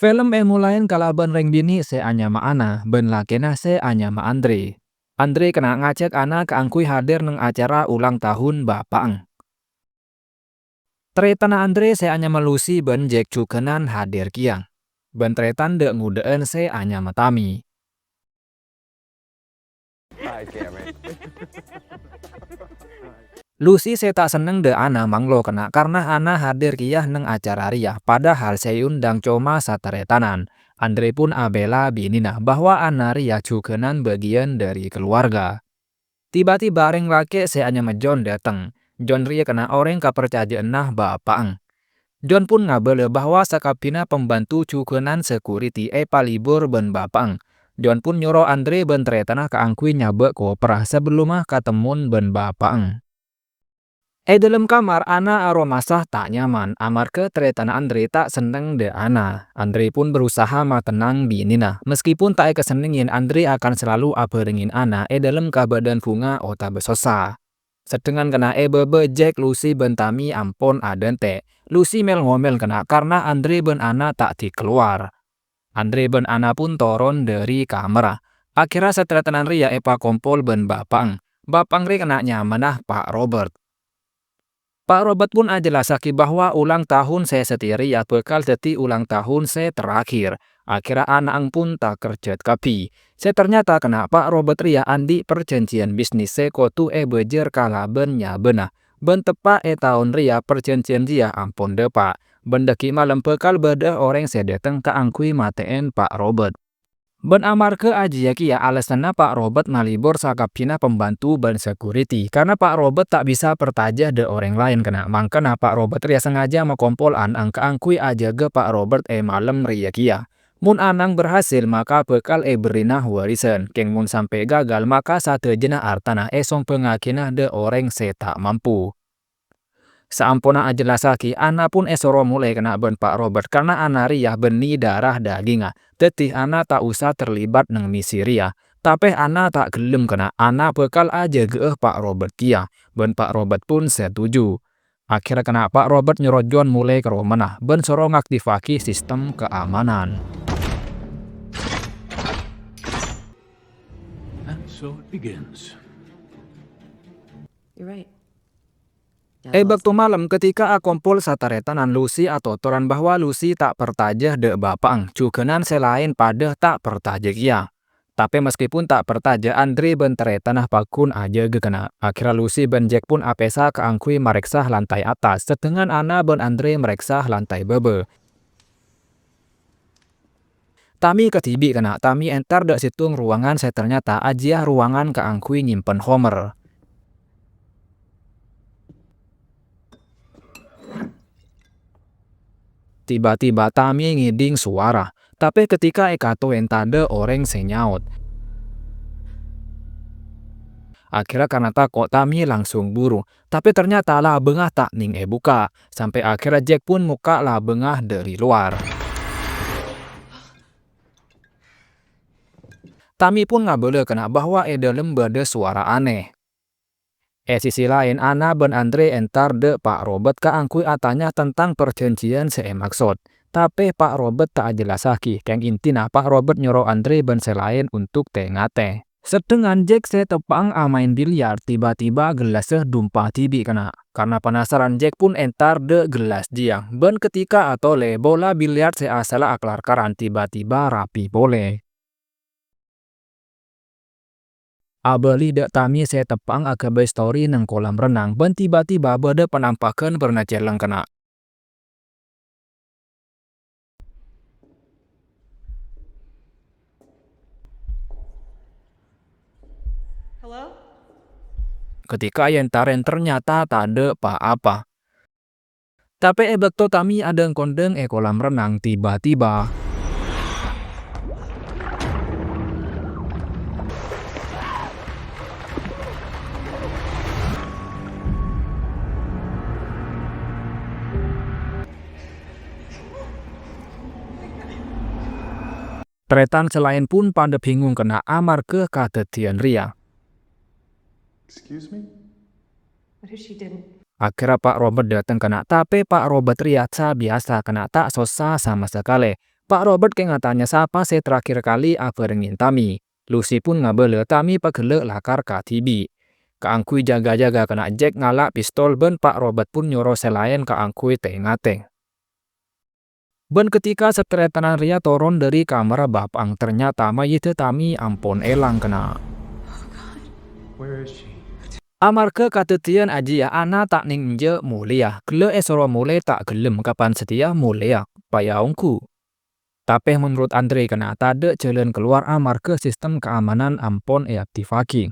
Film emo lain kalaban reng bini se anyama Ana, ben lakena se anyama Andre. Andre kena ngajak Ana keangkui hadir neng acara ulang tahun Bapaang. Tretan Andre se anyama Lucy ben Jack cukenan hadir kiang. Ben tretan de ngudeen se anyama Tami. Lucy se tak seneng de Ana manglo kena karena Ana hadir kiyah neng acara ria padahal seundang coma sataretanan. Andre pun abela binina bahwa Ana ria cukenan bagian dari keluarga. Tiba-tiba reng laki se anyama John dateng. John ria kena orang kapercayaan nah Bapaang. John pun ngabele bahwa sakapina pembantu cukenan security palibur ben Bapaang. John pun nyuruh Andre ben tretanah keangkui nyabe koperah sebelumah katemun ben Bapaang. Dalam kamar Ana aromasah tak nyaman amar ke tretan Andre tak seneng de Ana. Andre pun berusaha matenang binina. Meskipun tak kesenengin Andre akan selalu aperingin Ana dalam kebadan bunga ota besosa. Sedengan kena bebe Jack Lucy ben Tami ampon adente. Lucy mel ngomel kena karena Andre ben Ana tak dikeluar. Andre ben Ana pun turun dari kamera. Akhirnya setretenan ria kompol ben Bapaang. Bapaang ri kena nyamanah Pak Robert. Pak Robert pun ajelasaki bahwa ulang tahun saya setiri ya bekal jadi ulang tahun saya terakhir. Akhirnya anak pun tak kerja kapi. Saya ternyata kena Pak Robert ria andi perjanjian bisnis saya kotu bejer kalaben nyabena. Ben tepa tahun ria perjanjian dia ampun depa. Bendeki malam bekal beda orang saya datang ke angkui mateen Pak Robert. Ben amar ke aja ya alasannya Pak Robert malibur sakapina pembantu ban security karena Pak Robert tak bisa pertajah de orang lain kena mangkena Pak Robert ria sengaja makompol anang keangkui aja ke Pak Robert malam ria kia. Mun anang berhasil maka bekal berinah warisan keng mun sampai gagal maka satu jena artana song pengakinah de orang se tak mampu. Saampuna ajelasaki, Ana pun esoro mulai kena ben Pak Robert karena Ana ria beni darah daginga. Tetih Ana tak usah terlibat neng misi ria. Tapi Ana tak gelem kena Ana bekal aja geeh Pak Robert kia. Ben Pak Robert pun setuju. Akhirnya kena Pak Robert nyuruh John mulai ke romanah. Ben soro ngaktifaki sistem keamanan. And so it begins. You're right. Waktu malam ketika akompol sataretanan Lucy atau toran bahwa Lucy tak pertajah de Bapaang, cukenan selain pada tak pertajah kia. Tapi meskipun tak pertajah, Andre ben teretanah pakun aja gekena. Akhirnya Lucy ben Jack pun apesa keangkui mereksah lantai atas, sedengan Ana ben Andre mereksah lantai bebe. Tami ketibi kena, Tami entar de situng ruangan saya ternyata aja ruangan keangkui nyimpen Homer. Tiba-tiba Tami ngiding suara, tapi ketika ekato entade orang senyaut. Akhirnya karena takut Tami langsung buru, tapi ternyata lah bengah tak ning buka, sampai akhirnya Jack pun muka lah bengah dari luar. Tami pun nggak boleh kena bahwa dalam bade suara aneh. Sisi lain Ana ben Andre entar de Pak Robert keangkui atanya tentang perjanjian maksud. Tapi Pak Robert tak jelasaki, keng intina Pak Robert nyuruh Andre ben selain untuk tengate. Sedengan Jack tepang amain biliar tiba-tiba gelasnya dumpah tibi kena. Karena penasaran Jack pun entar de gelas dia. Ben ketika atau le bola biliar asala aklar karan tiba-tiba rapi boleh. Abeli dak Tami saya tepang akabai story nang kolam renang ben tiba-tiba bade penampakan pernah celeng kena. Hello? Ketika yentaren ternyata tak ada apa-apa. Tapi bekto Tami ada kondeng kolam renang tiba-tiba. Tretan selain pun pada bingung kena amar ke kadetian ria. Excuse me? What if she didn't? Akhirnya Pak Robert datang kena, tapi Pak Robert ria biasa kena tak sosa sama sekali. Pak Robert ke ngatanya siapa saya terakhir kali aperengin Tami. Lucy pun ngabele Tami pagele lakar ka tibi. Kaangkui jaga-jaga kena Jack ngalak pistol ben Pak Robert pun nyuruh selain kaangkui teng-ateng. Ben ketika seteretanan ria turun dari kamar bapang ternyata mayit Tami ampun elang kena. Where is she? Amarga katetian aji ya ana tak ning je mulia. Kele esoro mulai tak gelem kapan setia mulia payaungku. Tapi menurut Andre kena tade jalan keluar amarga sistem keamanan ampun aktifaki.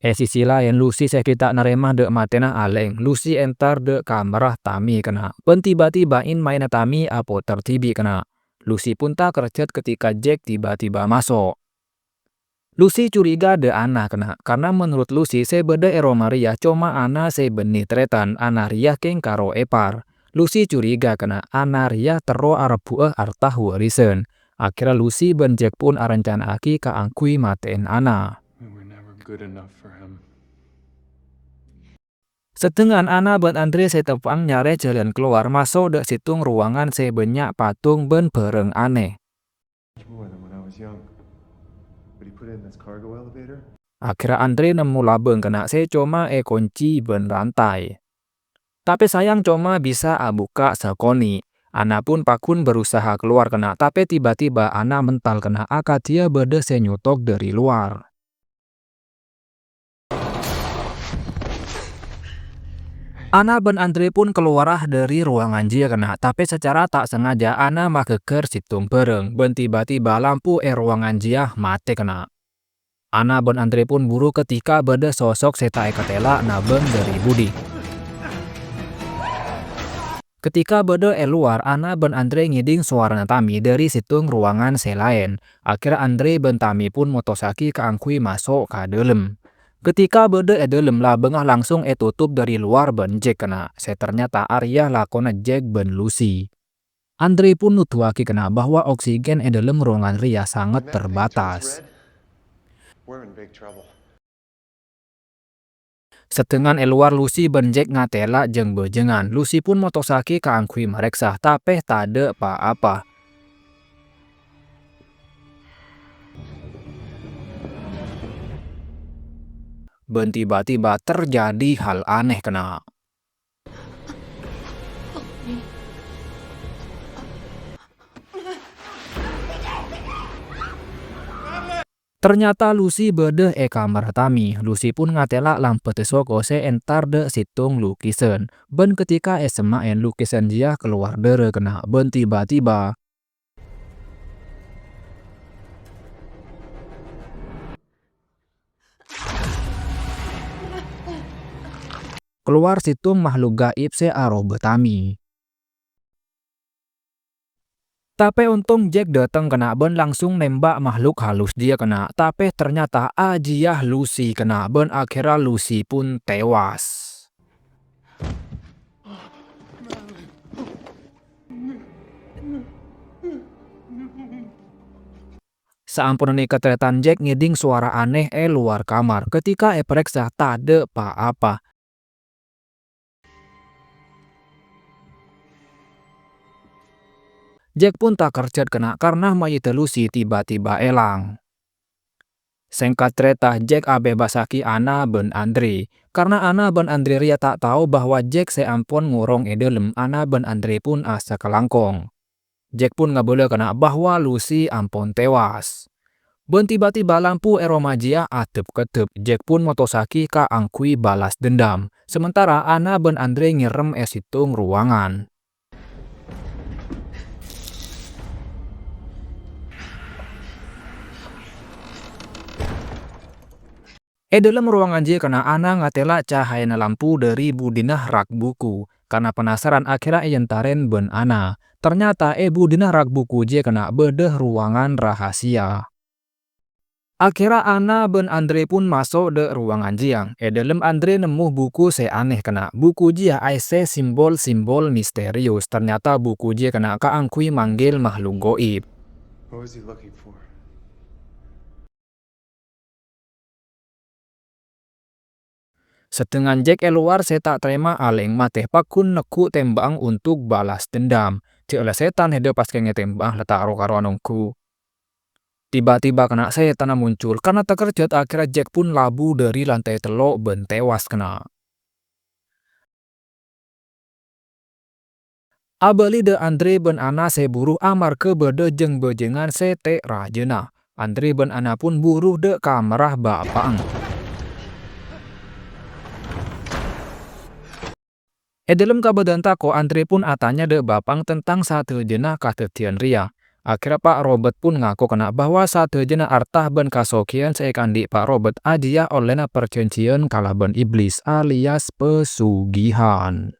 Sisi lain Lucy sekita nerema de matena aleng. Lucy entar de kamar Tami kena. Ben tiba-tibain main Tami apo tertibi kena. Lucy pun tak kerjet ketika Jack tiba-tiba masuk. Lucy curiga de Ana kena. Karena menurut Lucy sebeda ero Maria cuma Ana sebeni tretan Ana Ria keng karo epar. Lucy curiga kena Ana Ria tero arbuah artah warisan. Akhirnya Lucy ben Jack pun arencana aki kaangkui maten Ana. We were never good enough for him. Setengan Ana ben Andre setepang nyare jalan keluar masuk de situng ruangan sebanyak patung ben bareng aneh. Much more than when I was young. But he put it in this cargo elevator? Akhirnya Andre nemu labeng kena cuma kunci ben rantai. Tapi sayang cuma bisa buka sekoni. Ana pun pakun berusaha keluar kena. Tapi tiba-tiba Ana mental kena dia berde senyutok dari luar. Ana ben Andre pun keluar dari ruangan dia kena. Tapi secara tak sengaja Ana mageger situng bareng. Ben tiba-tiba lampu ruangan dia mati kena. Ana ben Andre pun buru ketika berde sosok setae ketela nabeng dari Budi. Ketika berde luar, Ana ben Andre ngiding suara Tami dari situng ruangan selain. Akhirnya Andre ben Tami pun motosaki kaangkui masuk ke dalam. Ketika berde dalam lah bengah langsung tutup dari luar ben Jack kena. Ternyata Arya lakona Jack ben Lucy. Andre pun nutuaki kena bahwa oksigen dalam ruangan Ria sangat terbatas. We're in big trouble. Setengan luar Lucy ben Jack ngatela jeng bejengan. Lucy pun motosaki kaangkui mereksa tapi tade apa-apa. Ben tiba-tiba terjadi hal aneh kena. Ternyata Lucy berde kamar Tami. Lucy pun ngatela lampu tesoko entar de situng lukisan. Ben ketika semain lukisan dia keluar dere kena. Ben tiba-tiba keluar situng makhluk gaib searo Tami. Tapi untung Jack datang kena ben langsung nembak makhluk halus dia kena. Tapi ternyata ajiah Lucy kena ben akhirnya Lucy pun tewas. Seampunane ketretan Jack ngiding suara aneh luar kamar. Ketika periksa tade apa-apa. Jack pun tak kerjat kena karena mayit Lucy tiba-tiba elang. Singkat cerita Jack bebasaki Ana ben Andre. Karena Ana ben Andre Ria tak tahu bahwa Jack seampun ngurung dalam Ana ben Andre pun asa kelangkong. Jack pun ngabele kena bahwa Lucy ampun tewas. Ben tiba-tiba lampu eromajia atep-ketep. Jack pun motosaki kaangkui balas dendam. Sementara Ana ben Andre ngirem situng ruangan. Dalam ruangan dia kena Ana ngatela cahaya lampu dari Budinah rak buku. Karena penasaran akhirnya yentaren ben Ana. Ternyata Budinah rak buku dia kena bedeh ruangan rahasia. Akhirnya Ana ben Andre pun masuk de ruangan jiang. Dalam Andre nemu buku aneh kena. Buku dia aise simbol-simbol misterius. Ternyata buku dia kena kaangkui manggil makhluk goib. What was he looking for? Setengan Jack luar tak terima aleng mateh pakun neku tembang untuk balas dendam. Cek lah setan hede pas kenge tembah letak karo anungku. Tiba-tiba kena setan muncul karena terkejut akhirnya Jack pun labu dari lantai telok ben tewas kena. Abeli de Andre ben Ana se buruh amar ke bede jeng bejengan sete rajena. Andre ben Ana pun buruh de kamerah bapang. Dalam kabadan tako Andre pun atanya de bapang tentang satu jenah katetian ria. Akhirnya Pak Robert pun ngaku kena bahwa satu jenah artah ben kasokian seekan di Pak Robert adia olehna percencian kalaban iblis alias pesugihan.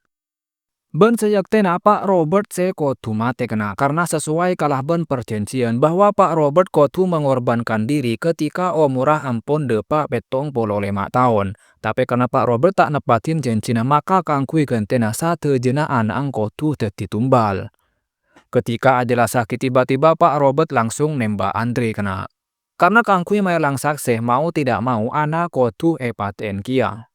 Ben seyaktena Pak Robert se kotu mate kena karena sesuai kalah ben perjanjian bahwa Pak Robert kotu mengorbankan diri ketika umurah ampun de Pak 75 tahun. Tapi karena Pak Robert tak nepatin janjina maka kangkui gentena satu jenah anak kotu dadi tumbal. Ketika adalah sakit tiba-tiba Pak Robert langsung nembak Andre kena. Karena kangkui melang sakseh mau tidak mau anak kotu paten kia.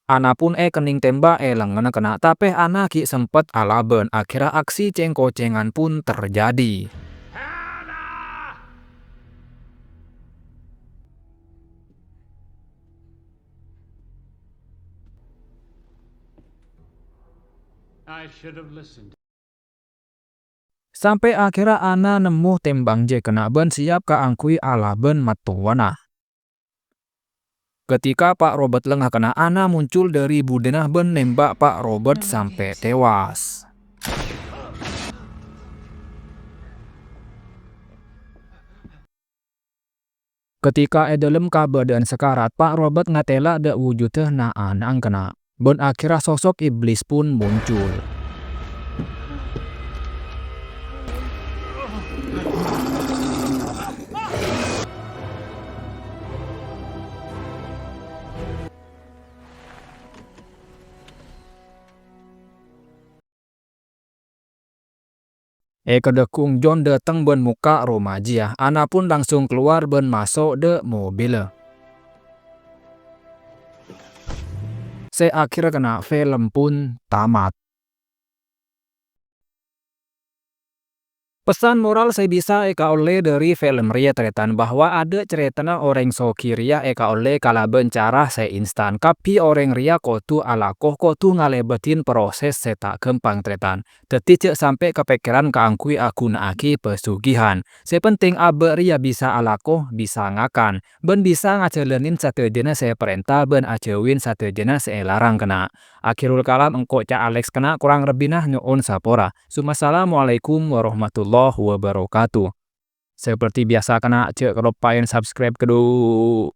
Ana pun kening tembak lengan kena tapi ana ki sempet alaben akhirnya aksi cengkocengan pun terjadi. I should have listened. Sampai akhirnya ana nemu tembang je kena ben siap kaangkui alaben matuwana. Ketika Pak Robert lengah kena ana muncul dari budenah ben nembak Pak Robert sampai tewas. Ketika dalam keadaan sekarat Pak Robert ngatela da wujudnya na anang kena. Ben akhirnya sosok iblis pun muncul. Kedekung John datang ben muka Romajiah, ana pun langsung keluar ben masuk de mobil. Akhirnya kena film pun tamat. Pesan moral saya bisa oleh dari film ria ceretan bahwa ada ceritana orang soki ria oleh kalaben cara instan tapi orang ria kotu alakoh kotu ngalebetin proses tak gempang ceretan. Teti cek sampai kepikiran keangkui aku naaki pesugihan. Sepenting abe ria bisa alakoh bisa ngakan. Ben bisa ngajelenin satu jenis saya perintah ben ajewin satu jenis saya larang kena. Akhirul kalam engkau Cak Alex kena kurang lebihnya nyuun sapora. Assalamualaikum warahmatullahi wabarakatuh. Seperti biasa kena cek lupain subscribe kedua.